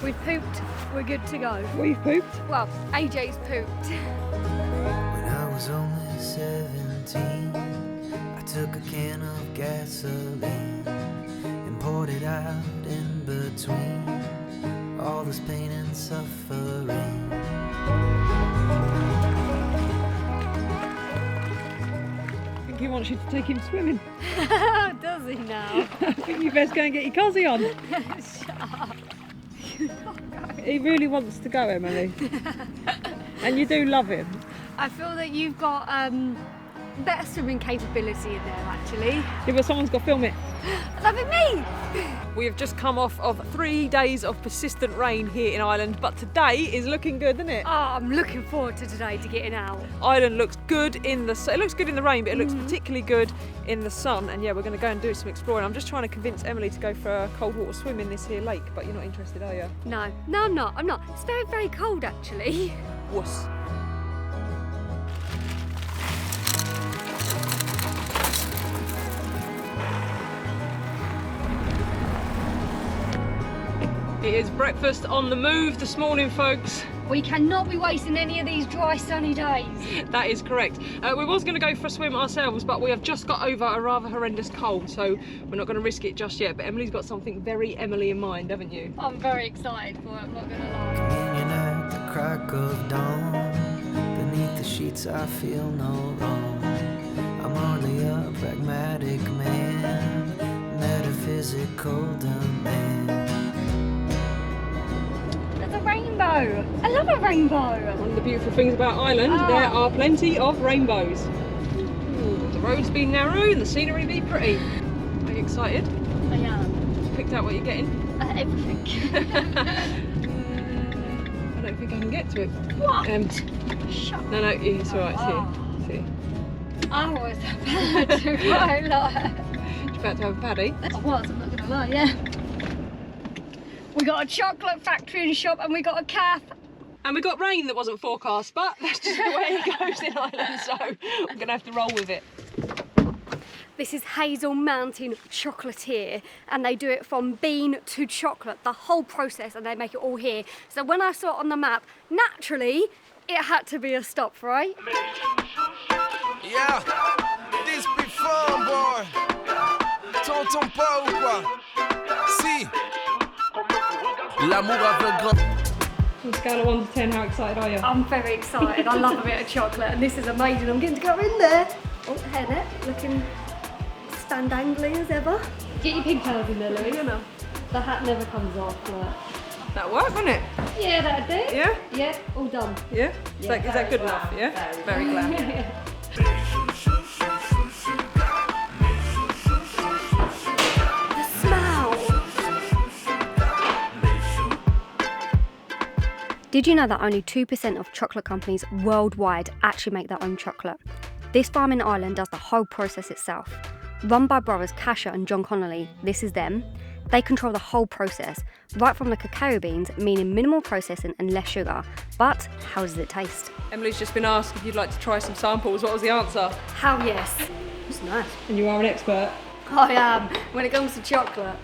We've pooped, we're good to go. We've pooped? Well, AJ's pooped. When I was only 17, I took a can of gasoline and poured it out in between all this pain and suffering. I think he wants you to take him swimming. Does he now? I think you best go and get your cosy on. Shut up. He really wants to go, Emily. And you do love him. I feel that you've got better swimming capability in there, actually. Yeah, but someone's got to film it. Loving me! We have just come off of 3 days of persistent rain here in Ireland, but today is looking good, isn't it? Oh, I'm looking forward to today to getting out. Ireland looks good in the it looks good in the rain, but it looks particularly good in the sun. And yeah, we're going to go and do some exploring. I'm just trying to convince Emily to go for a cold water swim in this here lake, but you're not interested, are you? No, I'm not. It's very, very cold, actually. Wuss. It is breakfast on the move this morning, folks. We cannot be wasting any of these dry, sunny days. That is correct. We was going to go for a swim ourselves, but we have just got over a rather horrendous cold, so we're not going to risk it just yet. But Emily's got something very Emily in mind, haven't you? I'm very excited for it, I'm not going to lie. Communion at the crack of dawn. Beneath the sheets I feel no wrong. I'm hardly a pragmatic man, metaphysical demand. There's a rainbow. I love a rainbow. One of the beautiful things about Ireland, there are plenty of rainbows. Ooh, the roads be narrow and the scenery be pretty. Are you excited? I am. Picked out what you're getting? Everything. I don't think I can get to it. What? Shut up. No, it's alright, it's here. I was about to cry like. You're about to have a paddy? I was, I'm not going to lie, yeah. We got a chocolate factory in the shop and we got a calf. And we got rain that wasn't forecast, but that's just the way it goes in Ireland, so I'm going to have to roll with it. This is Hazel Mountain Chocolatier, and they do it from bean to chocolate, the whole process, and they make it all here. So when I saw it on the map, naturally, it had to be a stop, right? Yeah, this be fun, boy. Tonton pas ou quoi? Si. L'amour aveugle. On a scale of 1 to 10, how excited are you? I'm very excited. I love a bit of chocolate, and this is amazing. I'm getting to go in there. Oh, hairnet, looking stand angly as ever. Get your pigtails in there, Louie, you know. The hat never comes off, look. That'll work, won't it? Yeah, that'd do. Yeah? Yeah, all done. Yeah? Is that good enough? Yeah? Very glad. The smell. Did you know that only 2% of chocolate companies worldwide actually make their own chocolate? This farm in Ireland does the whole process itself. Run by brothers Kasha and John Connolly, this is them. They control the whole process, right from the cacao beans, meaning minimal processing and less sugar. But how does it taste? Emily's just been asked if you'd like to try some samples. What was the answer? How yes. It's nice. And you are an expert. I am, when it comes to chocolate.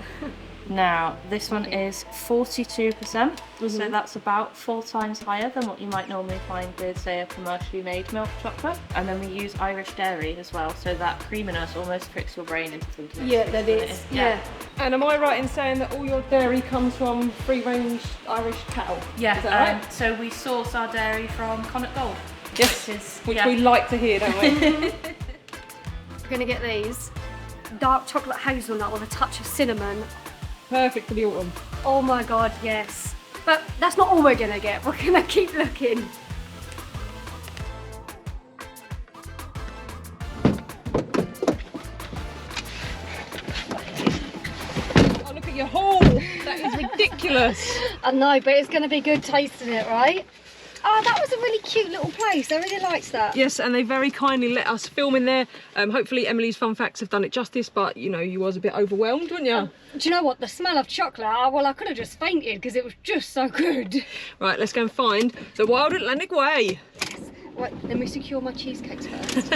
Now, this one is 42%, so that's about 4 times higher than what you might normally find with, say, a commercially made milk chocolate. And then we use Irish dairy as well, so that creaminess almost tricks your brain into thinking Yeah, that is. Yeah. And am I right in saying that all your dairy comes from free-range Irish cattle? Yeah, Is that right? so we source our dairy from Connacht Gold. Yes, which yeah. we like to hear, don't we? We're gonna get these. Dark chocolate hazelnut with a touch of cinnamon. Perfect for the autumn. Oh my God, yes. But that's not all we're gonna get. We're gonna keep looking. Oh, look at your haul. That is ridiculous. I know, but it's gonna be good tasting it, right? Oh, that was a really cute little place. I really liked that. Yes, and they very kindly let us film in there. Hopefully Emily's fun facts have done it justice, but you know, you was a bit overwhelmed, weren't you? Do you know what? The smell of chocolate, well, I could have just fainted because it was just so good. Right, let's go and find the Wild Atlantic Way. Yes. Right, let me secure my cheesecakes first.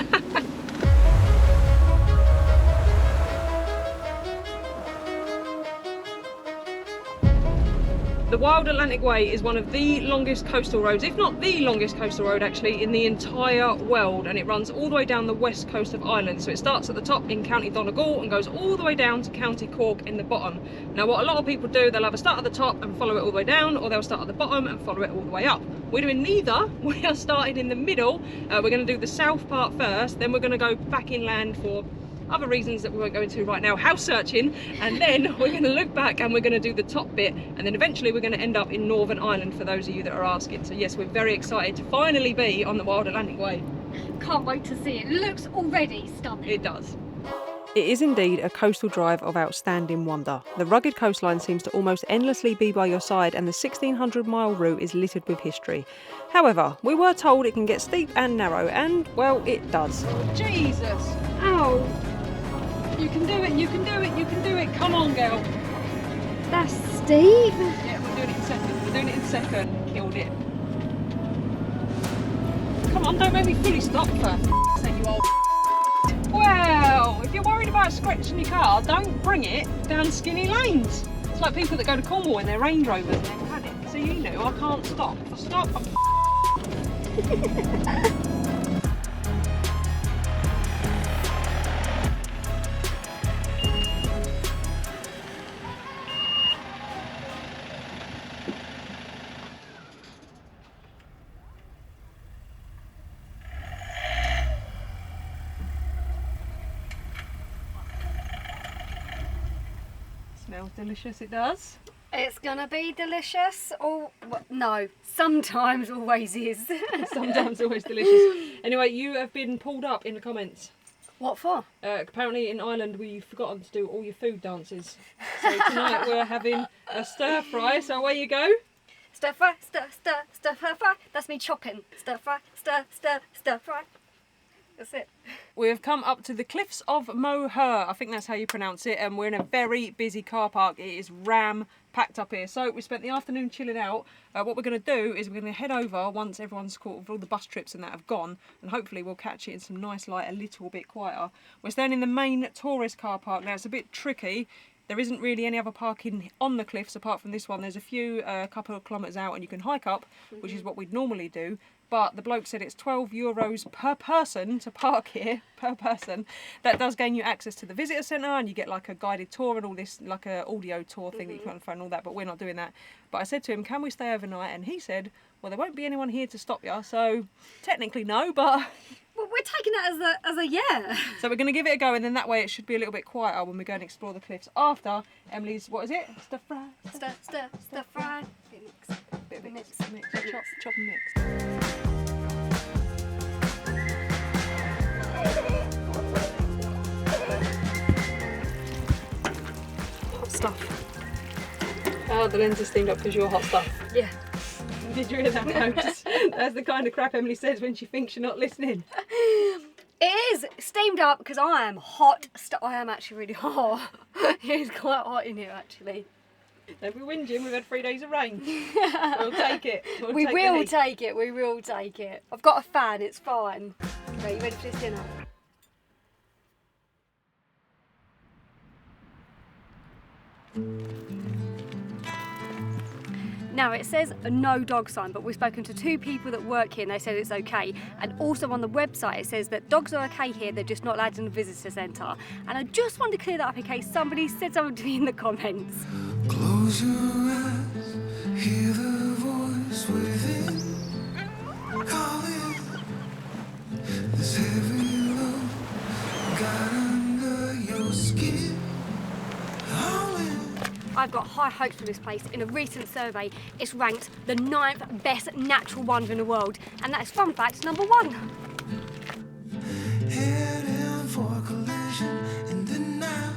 The Wild Atlantic Way is one of the longest coastal roads, if not the longest coastal road actually, in the entire world, and it runs all the way down the west coast of Ireland. So it starts at the top in County Donegal and goes all the way down to County Cork in the bottom. Now what a lot of people do, they'll either start at the top and follow it all the way down, or they'll start at the bottom and follow it all the way up. We're doing neither. We are starting in the middle. We're going to do the south part first, then we're going to go back inland for other reasons that we won't go into right now, house searching, and then we're going to look back and we're going to do the top bit, and then eventually we're going to end up in Northern Ireland for those of you that are asking. So yes, we're very excited to finally be on the Wild Atlantic Way. Can't wait to see it. Looks already stunning. It does. It is indeed a coastal drive of outstanding wonder. The rugged coastline seems to almost endlessly be by your side, and the 1,600-mile route is littered with history. However, we were told it can get steep and narrow, and, well, it does. Jesus! Ow! You can do it, you can do it, you can do it. Come on, girl. That's steep. Yeah, we're doing it in second. We're doing it in second. Killed it. Come on, don't make me fully stop for say you old. Well, if you're worried about scratching your car, don't bring it down skinny lanes. It's like people that go to Cornwall in their Range Rovers and they've had it. So you know, I can't stop. If I stop, I'm smells delicious, it does. It's gonna be delicious. Or no, sometimes always is. Sometimes always delicious. Anyway, you have been pulled up in the comments. What for? Apparently in Ireland we've forgotten to do all your food dances. So tonight we're having a stir fry, so away you go. Stir fry, stir, stir, stir fry. That's me chopping. Stir fry, stir, stir, stir fry. That's it. We have come up to the cliffs of Moher, I think that's how you pronounce it, and we're in a very busy car park. It is packed up here. So we spent the afternoon chilling out. What we're going to do is we're going to head over once everyone's caught with all the bus trips and that have gone, and hopefully we'll catch it in some nice light, a little bit quieter. We're staying in the main tourist car park now. It's a bit tricky. There isn't really any other parking on the cliffs apart from this one. There's a few, couple of kilometres out, and you can hike up, which is what we'd normally do. But the bloke said it's €12 per person to park here, per person. That does gain you access to the visitor centre, and you get like a guided tour and all this, like a audio tour thing that you can put on the phone and all that, but we're not doing that. But I said to him, can we stay overnight? And he said, well, there won't be anyone here to stop you, so technically no, but... Well, we're taking that as a yeah. So we're going to give it a go, and then that way it should be a little bit quieter when we go and explore the cliffs after Emily's, what is it? Stir fry? Stir, stir, stir fry. Bit of mix. Chop and mix. Hot stuff. Oh, the lens is steamed up because you're hot stuff. Yeah. Did you hear that, folks? That's the kind of crap Emily says when she thinks you're not listening. It is steamed up because I am hot. I am actually really hot. It is quite hot in here, actually. Don't be whinging, we've had 3 days of rain. We'll take it. We will take it, we will take it. I've got a fan, it's fine. Okay, you ready for this dinner? Now it says a no dog sign, but we've spoken to 2 people that work here and they said it's okay. And also on the website it says that dogs are okay here, they're just not allowed in the visitor centre. And I just wanted to clear that up in case somebody said something to me in the comments. Close your eyes, hear the voice within, calling. This heavy love got under your skin, howling. I've got high hopes for this place. In a recent survey, it's ranked the 9th best natural wonder in the world, and that is fun fact number 1. Heading for a collision, and then now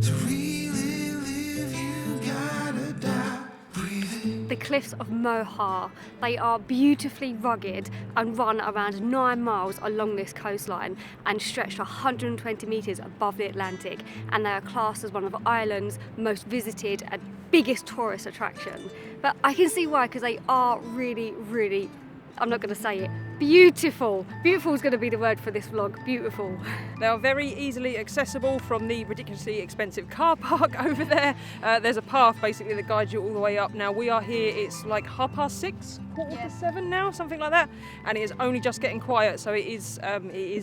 to really live, you gotta die breathing. The cliffs of Moher. They are beautifully rugged and run around 9 miles along this coastline and stretch 120 metres above the Atlantic, and they are classed as one of Ireland's most visited and biggest tourist attraction. But I can see why, because they are really, really, I'm not going to say it, Beautiful. Beautiful is going to be the word for this vlog. Beautiful. They are very easily accessible from the ridiculously expensive car park over there. There's a path basically that guides you all the way up. Now we are here, it's like 6:30, quarter to 7 now, something like that. And it is only just getting quiet, so it is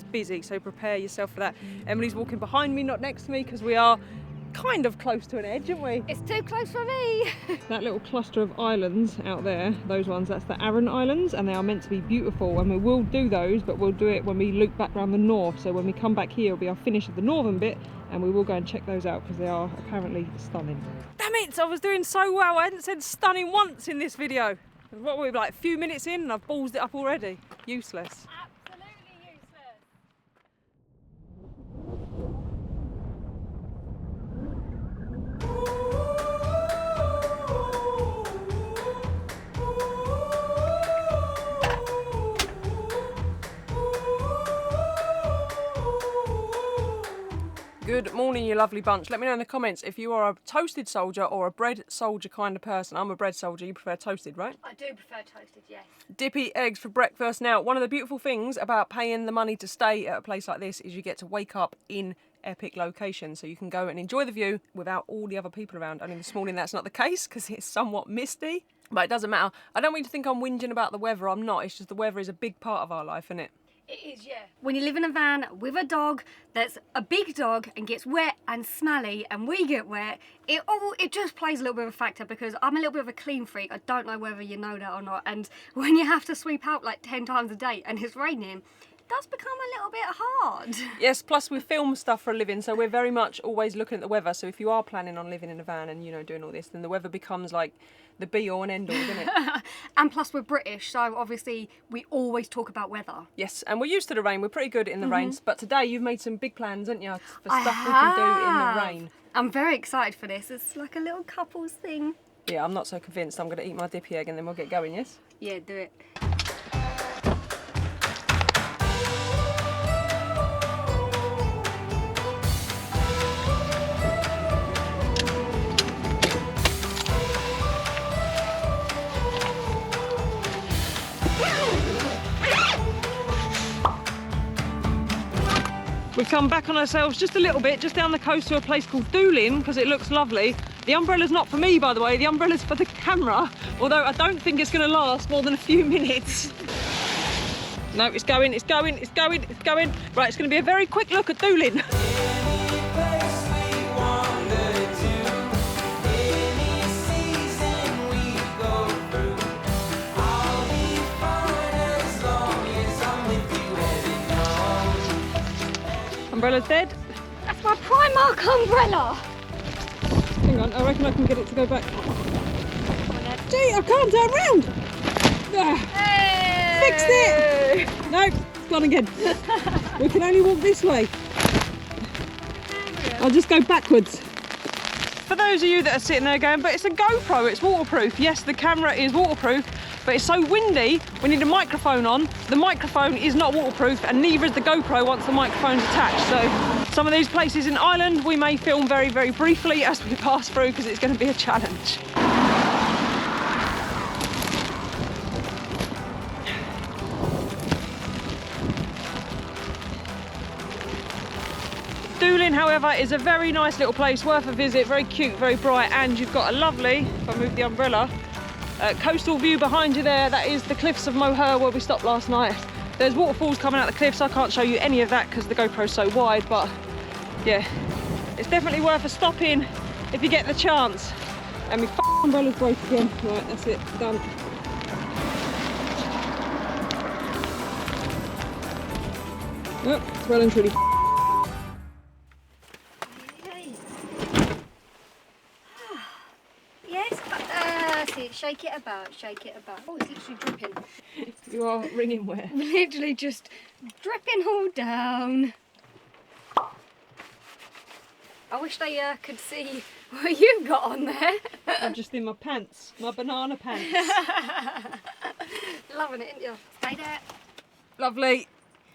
busy, so prepare yourself for that. Emily's walking behind me, not next to me, because we are kind of close to an edge, aren't we? It's too close for me. That little cluster of islands out there, those ones, that's the Aran Islands, and they are meant to be beautiful, and we will do those, but we'll do it when we loop back around the north. So when we come back here, it'll be our finish of the northern bit, and we will go and check those out because they are apparently stunning. Damn it, I was doing so well. I hadn't said stunning once in this video. What were we, like a few minutes in and I've ballsed it up already? Useless. Absolutely useless. Good morning, you lovely bunch. Let me know in the comments if you are a toasted soldier or a bread soldier kind of person. I'm a bread soldier, you prefer toasted, right? I do prefer toasted, yes. Dippy eggs for breakfast. Now, one of the beautiful things about paying the money to stay at a place like this is you get to wake up in epic location, so you can go and enjoy the view without all the other people around. Only this morning that's not the case because it's somewhat misty, but it doesn't matter. I don't want you to think I'm whinging about the weather. I'm not. It's just the weather is a big part of our life, isn't it? It is, yeah. When you live in a van with a dog that's a big dog and gets wet and smelly and we get wet, it just plays a little bit of a factor because I'm a little bit of a clean freak. I don't know whether you know that or not. And when you have to sweep out like 10 times a day and it's raining, it does become a little bit hard. Yes, plus we film stuff for a living, so we're very much always looking at the weather. So if you are planning on living in a van and, you know, doing all this, then the weather becomes like the be all and end all, doesn't it? And plus we're British, so obviously we always talk about weather. Yes, and we're used to the rain. We're pretty good in the rains. But today you've made some big plans, haven't you, for I stuff we can do in the have. rain. I'm very excited for this. It's like a little couples thing. Yeah, I'm not so convinced. I'm going to eat my dippy egg and then we'll get going, yes? Yeah, do it. We've come back on ourselves just a little bit, just down the coast to a place called Doolin because it looks lovely. The umbrella's not for me, by the way, the umbrella's for the camera, although I don't think it's going to last more than a few minutes. No, it's going, it's going, it's going, it's going. Right, it's going to be a very quick look at Doolin. Umbrella's dead. That's my Primark umbrella. Hang on, I reckon I can get it to go back. Gee, I can't turn round. Hey! Fixed it. Nope, it's gone again. We can only walk this way. I'll just go backwards. For those of you that are sitting there going, but it's a GoPro, it's waterproof. Yes, the camera is waterproof, but it's so windy, we need a microphone on. The microphone is not waterproof and neither is the GoPro once the microphone's attached. So some of these places in Ireland, we may film very, very briefly as we pass through because it's going to be a challenge. Doolin, however, is a very nice little place, worth a visit, very cute, very bright, and you've got a lovely, if I move the umbrella, coastal view behind you there. That is the cliffs of Moher where we stopped last night. There's waterfalls coming out the cliffs. I can't show you any of that because the GoPro's so wide, but yeah, it's definitely worth a stop in if you get the chance. And my umbrella's broke again. Right, that's it, done. Oh, it's well and truly. Yes, see it. Shake it about, shake it about. Oh, it's literally dripping. You are wringing wet. Literally just dripping all down. I wish they could see what you've got on there. I'm just in my pants, my banana pants. Loving it, ain't you? Stay there. Lovely,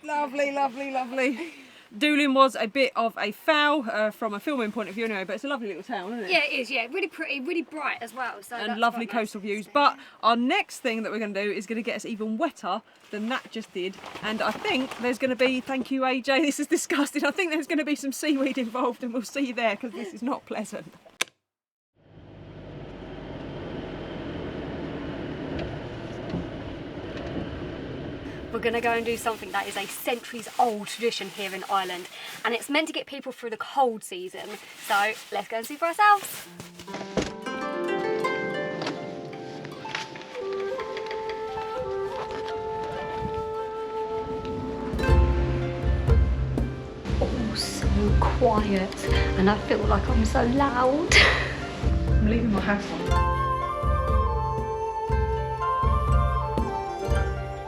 lovely, lovely, lovely. Doolin was a bit of a foul from a filming point of view anyway, but it's a lovely little town, isn't it? Yeah, it is, yeah. Really pretty, really bright as well. So And that's lovely quite nice. coastal views. But our next thing that we're going to do is going to get us even wetter than that just did. And I think there's going to be, thank you AJ, this is disgusting. I think there's going to be some seaweed involved, and we'll see you there because this is not pleasant. We're going to go and do something that is a centuries-old tradition here in Ireland, and it's meant to get people through the cold season. So let's go and see for ourselves. Oh, so quiet, and I feel like I'm so loud. I'm leaving my house on.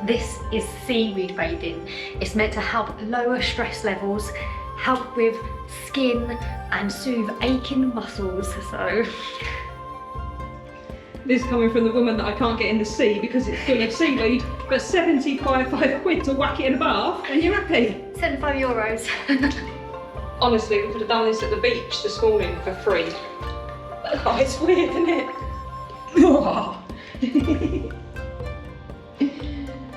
This is seaweed bathing. It's meant to help lower stress levels, help with skin and soothe aching muscles. So This is coming from the woman that I can't get in the sea because it's full of seaweed, but 75 quid to whack it in a bath and you're happy. €75. Honestly, we could have done this at the beach this morning for free. Oh, it's weird, isn't it?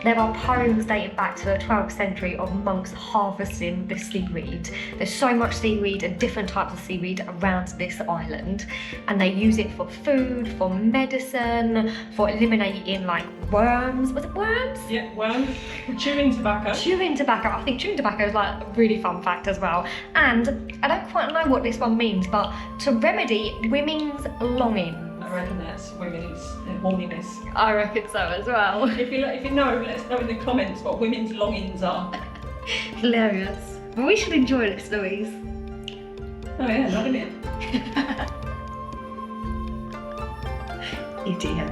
There are poems dating back to the 12th century of monks harvesting the seaweed. There's so much seaweed and different types of seaweed around this island, and they use it for food, for medicine, for eliminating like worms. Was it worms? Yeah, worms. Chewing tobacco. Chewing tobacco. I think chewing tobacco is like a really fun fact as well. And I don't quite know what this one means, but to remedy women's longing. I reckon that's women's horniness. I reckon so as well. If you know, let us know in the comments what women's longings are. Hilarious. Well, we should enjoy this, Louise. Oh yeah, loving it. Idiot.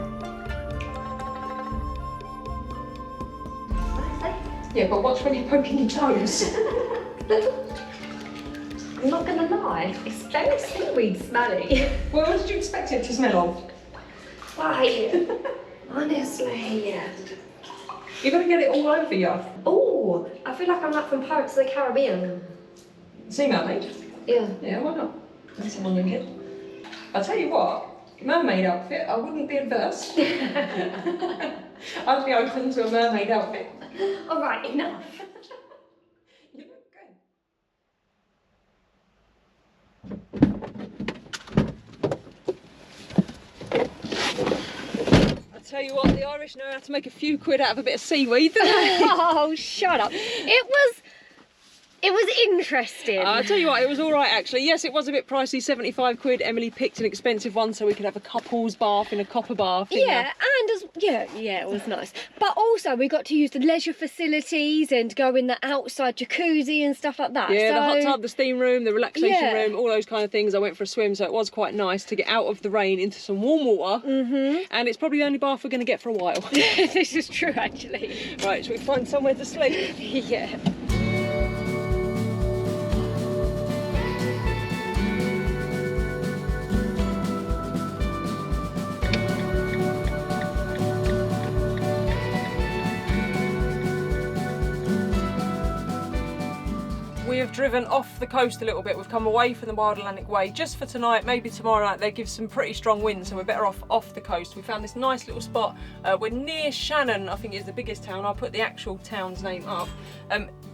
Yeah, but watch when you're poking your toes. I'm not gonna lie, it's very seaweed smelly. What else did you expect it to smell of? Why? Honestly. You're gonna get it all over you. Oh, I feel like I'm like from Pirates of the Caribbean. Sea mermaid? Yeah. Yeah, why not? That's someone like it. I'll tell you what, mermaid outfit, I wouldn't be adverse. I'd be open to a mermaid outfit. Alright, enough. You look good. I tell you what, the Irish know how to make a few quid out of a bit of seaweed, don't they? Oh, shut up. It was interesting. I'll tell you what, it was all right actually. Yes, it was a bit pricey, 75 quid. Emily picked an expensive one so we could have a couple's bath in a copper bath. Yeah, and it was nice. But also we got to use the leisure facilities and go in the outside jacuzzi and stuff like that. Yeah, so, the hot tub, the steam room, the relaxation room, all those kind of things. I went for a swim, so it was quite nice to get out of the rain into some warm water. And it's probably the only bath we're going to get for a while. This is true, actually. Right, should we find somewhere to sleep? Yeah. We have driven off the coast a little bit. We've come away from the Wild Atlantic Way just for tonight. Maybe tomorrow night they give some pretty strong winds, so we're better off the coast. We found this nice little spot. We're near Shannon, I think is the biggest town. I'll put the actual town's name up.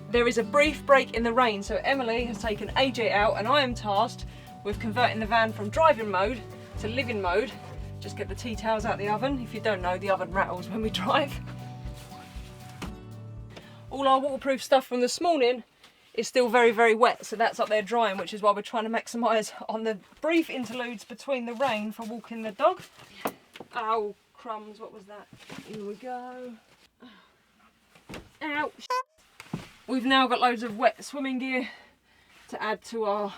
There is a brief break in the rain, so Emily has taken AJ out and I am tasked with converting the van from driving mode to living mode. Just get the tea towels out the oven. If you don't know, the oven rattles when we drive. All our waterproof stuff from this morning is still very, very wet, so that's up there drying, which is why we're trying to maximise on the brief interludes between the rain for walking the dog. Ow, crumbs, what was that? Here we go. Ow. We've now got loads of wet swimming gear to add to our,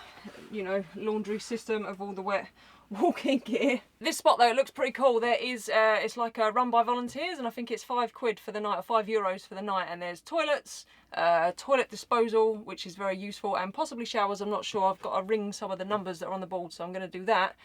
laundry system of all the wet walking gear. This spot though, it looks pretty cool. There is, it's like run by volunteers, and I think it's €5 for the night, or €5 for the night, and there's toilets, toilet disposal, which is very useful, and possibly showers, I'm not sure. I've got to ring some of the numbers that are on the board, so I'm going to do that.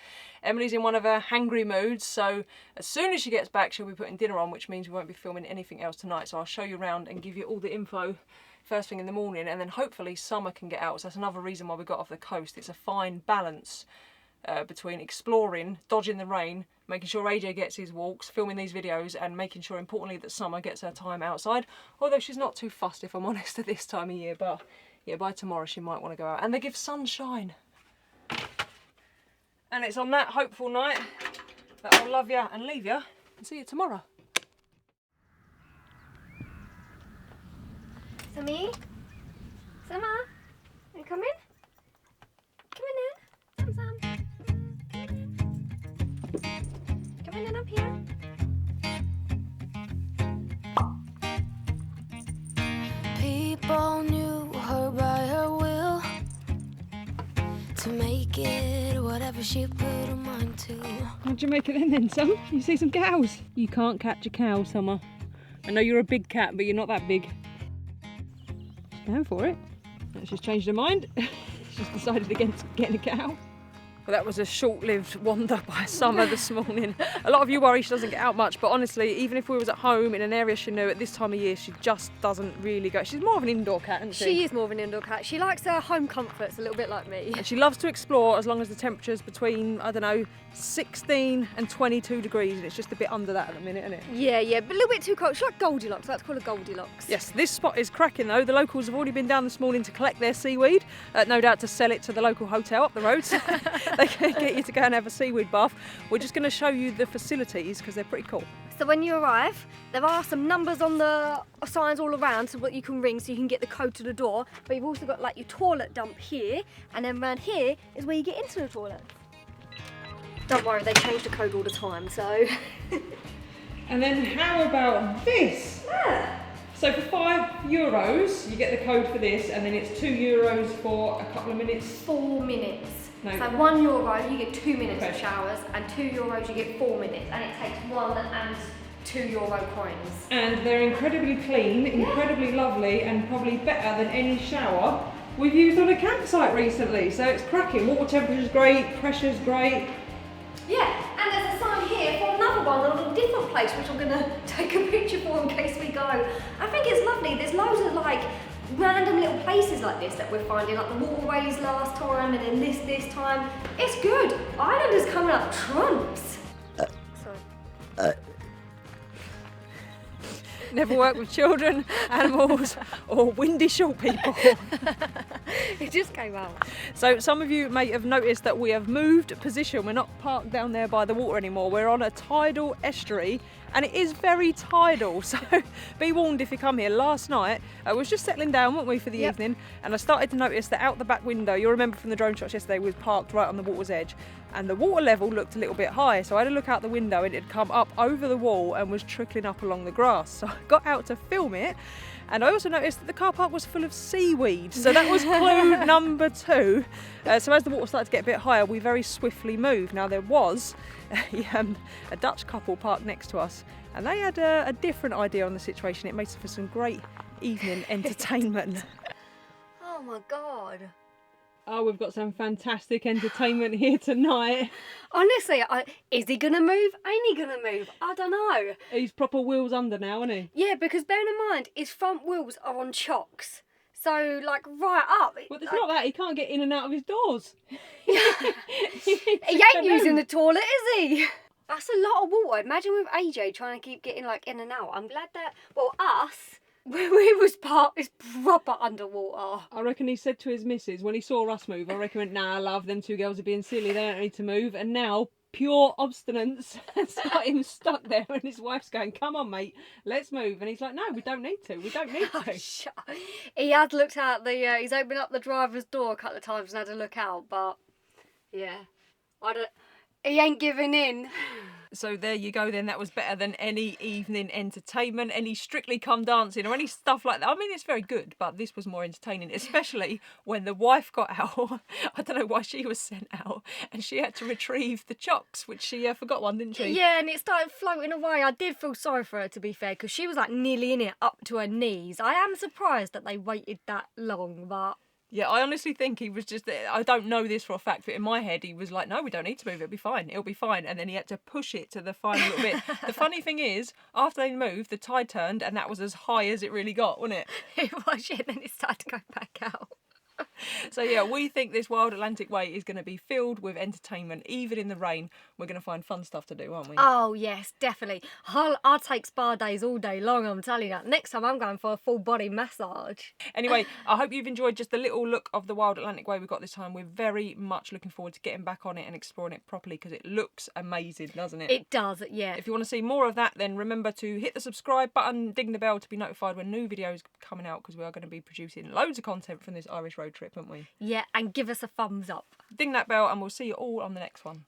Emily's in one of her hangry moods, so as soon as she gets back she'll be putting dinner on, which means we won't be filming anything else tonight, so I'll show you around and give you all the info first thing in the morning, and then hopefully Summer can get out. So that's another reason why we got off the coast. It's a fine balance between exploring, dodging the rain, making sure AJ gets his walks, filming these videos, and making sure, importantly, that Summer gets her time outside. Although she's not too fussed, if I'm honest, at this time of year. But yeah, by tomorrow she might want to go out. And they give sunshine. And it's on that hopeful night that I'll love you and leave you and see you tomorrow. Sammy? Summer? You come in? Come in then. Sam. Come in then up here. People knew her by her will to make it whatever she put her mind to. What'd you make of them then, Sam? You see some cows? You can't catch a cow, Summer. I know you're a big cat, but you're not that big. She's going for it. She's changed her mind. She's decided against getting a cow. Well, that was a short-lived wander by Summer this morning. A lot of you worry she doesn't get out much, but honestly, even if we was at home in an area she knew, at this time of year, she just doesn't really go. She's more of an indoor cat, isn't she? She is more of an indoor cat. She likes her home comforts a little bit like me. And she loves to explore as long as the temperature's between, I don't know, 16 and 22 degrees, and it's just a bit under that at the minute, isn't it? Yeah, but a little bit too cold. She's like Goldilocks. I like to call her Goldilocks. Yes, this spot is cracking though. The locals have already been down this morning to collect their seaweed, no doubt to sell it to the local hotel up the road. So they can get you to go and have a seaweed bath. We're just going to show you the facilities because they're pretty cool. So when you arrive, there are some numbers on the signs all around so what you can ring so you can get the code to the door. But you've also got like your toilet dump here, and then around here is where you get into the toilet. Don't worry, they change the code all the time, so... And then how about this? Yeah. So for €5, you get the code for this, and then it's €2 for a couple of minutes. 4 minutes. No. So €1, you get 2 minutes Okay. of showers, and €2, you get 4 minutes, and it takes €1 and €2 coins. And they're incredibly clean, incredibly lovely, and probably better than any shower we've used on a campsite recently. So it's cracking. Water temperature's great, pressure's great. Yeah, and there's a sign here for another one on a different place, which I'm going to take a picture for in case we go. I think it's lovely. There's loads of like random little places like this that we're finding, like the waterways last time, and then this time. It's good. Ireland is coming up trumps. Sorry. Never work with children, animals, or windy short people. It just came out. So some of you may have noticed that we have moved position. We're not parked down there by the water anymore. We're on a tidal estuary, and it is very tidal. So be warned if you come here. Last night, we was just settling down, weren't we, for the Yep. evening? And I started to notice that out the back window, you'll remember from the drone shots yesterday, we was parked right on the water's edge. And the water level looked a little bit high. So I had a look out the window, and it had come up over the wall and was trickling up along the grass. So I got out to film it. And I also noticed that the car park was full of seaweed. So that was clue number 2. So as the water started to get a bit higher, we very swiftly moved. Now there was a Dutch couple parked next to us, and they had a different idea on the situation. It made for some great evening entertainment. Oh my God. Oh, we've got some fantastic entertainment here tonight. Honestly, is he going to move? Ain't he going to move? I don't know. He's proper wheels under now, isn't he? Yeah, because bearing in mind, his front wheels are on chocks. So, like, right up. Well, it's not that. He can't get in and out of his doors. He ain't using the toilet, is he? That's a lot of water. Imagine with AJ trying to keep getting, like, in and out. I'm glad that, well, us, we was parked, is proper underwater. I reckon he said to his missus, when he saw us move, I reckon he went, nah, love, them two girls are being silly, they don't need to move. And now, pure obstinance has got him stuck there, and his wife's going, come on, mate, let's move. And he's like, no, we don't need to, we don't need to. Shut up. He had looked out the, he's opened up the driver's door a couple of times and had a look out, but, yeah, he ain't giving in. So there you go then, that was better than any evening entertainment, any Strictly Come Dancing or any stuff like that. I mean, it's very good, but this was more entertaining, especially when the wife got out. I don't know why she was sent out, and she had to retrieve the chocks, which she forgot one, didn't she? Yeah, and it started floating away. I did feel sorry for her, to be fair, because she was like nearly in it up to her knees. I am surprised that they waited that long, but Yeah, I honestly think he was just, I don't know this for a fact, but in my head he was like, no, we don't need to move, it'll be fine, it'll be fine. And then he had to push it to the final little bit. The funny thing is, after they moved, the tide turned and that was as high as it really got, wasn't it? It was, yeah, then it started to go back out. So yeah, we think this Wild Atlantic Way is going to be filled with entertainment. Even in the rain, we're going to find fun stuff to do, aren't we? Oh, yes, definitely. I'll take spa days all day long, I'm telling you. Next time I'm going for a full body massage. Anyway, I hope you've enjoyed just a little look of the Wild Atlantic Way we've got this time. We're very much looking forward to getting back on it and exploring it properly because it looks amazing, doesn't it? It does, yeah. If you want to see more of that, then remember to hit the subscribe button, ding the bell to be notified when new videos are coming out because we are going to be producing loads of content from this Irish road trip, aren't we? Yeah, and give us a thumbs up. Ding that bell and we'll see you all on the next one.